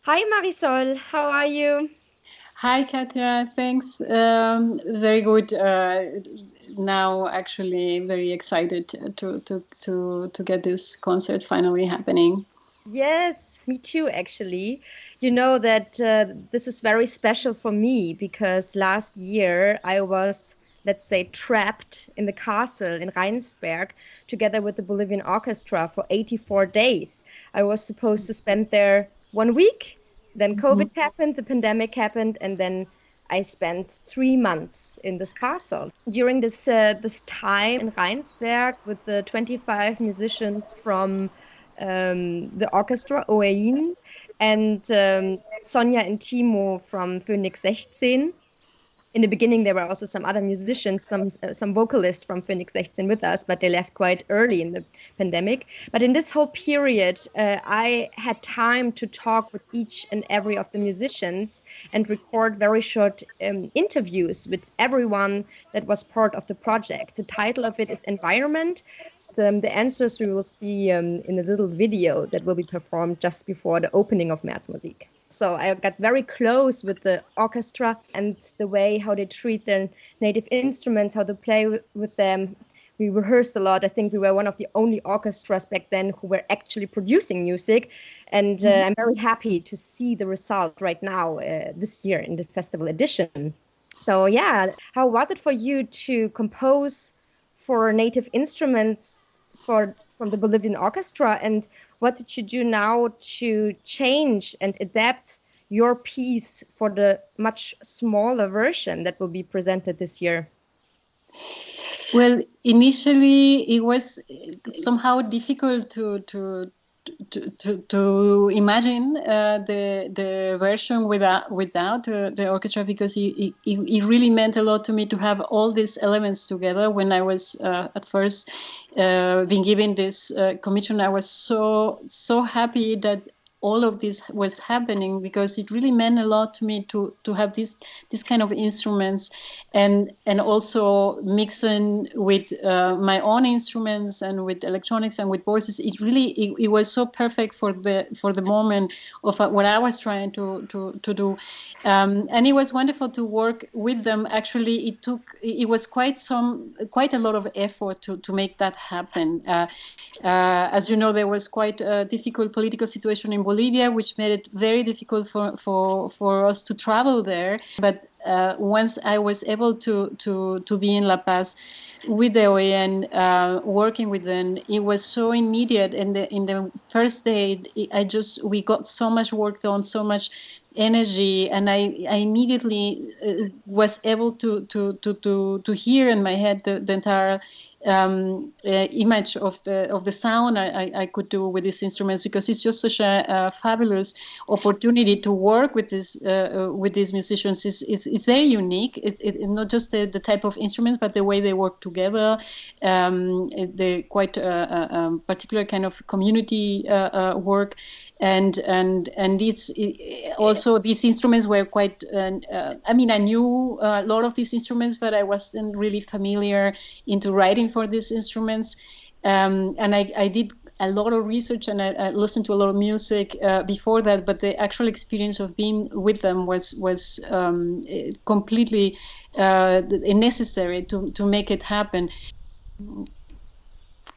Hi Marisol, how are you? Hi, Katja. Thanks. Very good. Now, actually, very excited to get this concert finally happening. Yes, me too, actually. You know that this is very special for me because last year I was, let's say, trapped in the castle in Rheinsberg together with the Bolivian Orchestra for 84 days. I was supposed to spend there 1 week, then Mhm. COVID happened, the pandemic happened, and then I spent 3 months in this castle. During this time in Rheinsberg with the 25 musicians from the orchestra, Oein, and Sonja and Timo from Phoenix 16. In the beginning, there were also some other musicians, some vocalists from Phoenix 16 with us, but they left quite early in the pandemic. But in this whole period, I had time to talk with each and every of the musicians and record very short interviews with everyone that was part of the project. The title of it is Environment. The answers we will see in a little video that will be performed just before the opening of Märzmusik. So I got very close with the orchestra and the way how they treat their native instruments, how they play with them. We rehearsed a lot. I think we were one of the only orchestras back then who were actually producing music. And I'm very happy to see the result right now this year in the festival edition. So, yeah, how was it for you to compose for native instruments from the Bolivian orchestra? And what did you do now to change and adapt your piece for the much smaller version that will be presented this year? Well, initially it was somehow difficult to imagine the version without the orchestra because it really meant a lot to me to have all these elements together. When I was at first being given this commission, I was so happy that all of this was happening because it really meant a lot to me to have this kind of instruments and also mixing with my own instruments and with electronics and with voices. It was so perfect for the moment of what I was trying to do, and it was wonderful to work with them. Actually, it was quite a lot of effort to make that happen. As you know, there was quite a difficult political situation in Bolivia, which made it very difficult for us to travel there. But once I was able to be in La Paz with the OAN, working with them, it was so immediate. And in the first day, we got so much work done, so much energy, and I immediately was able to hear in my head the entire image of the sound I could do with these instruments, because it's just such a fabulous opportunity to work with these musicians. Is very unique. Not just the type of instruments, but the way they work together. The quite particular kind of community work, and also these instruments were quite. I mean, I knew a lot of these instruments, but I wasn't really familiar into writing for these instruments. And I did a lot of research, and I listened to a lot of music before that. But the actual experience of being with them was completely necessary to make it happen.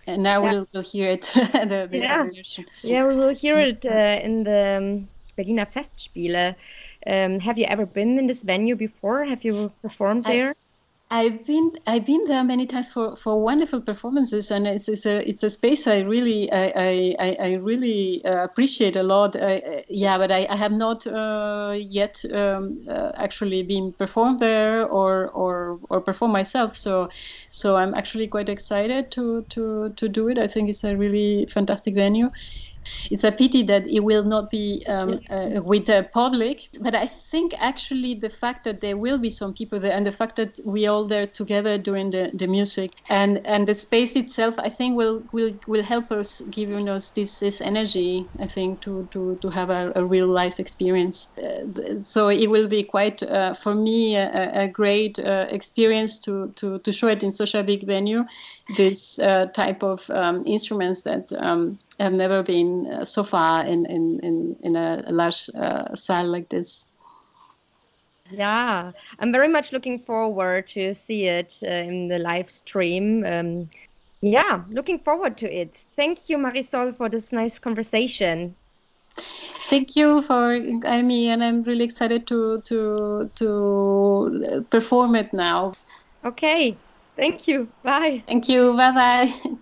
And now Yeah, we'll hear it, the yeah, version. yeah. We will hear it in the Berliner Festspiele. Have you ever been in this venue before? Have you performed I, there? I've been there many times for wonderful performances, and it's a space I really appreciate a lot. Yeah, but I have not yet actually been performed there or perform myself. So I'm actually quite excited to do it. I think it's a really fantastic venue. It's a pity that it will not be with the public, but I think actually the fact that there will be some people there, and the fact that we all there together doing the music, and the space itself, I think will help us, giving us this energy. I think to have a real life experience. So it will be quite for me a great experience to show it in such a big venue. this type of instruments that have never been so far in a large salle like this. Yeah, I'm very much looking forward to see it in the live stream. Yeah, looking forward to it. Thank you, Marisol, for this nice conversation. Thank you for inviting me, and I'm really excited to perform it now. Okay, thank you. Bye. Thank you. Bye bye.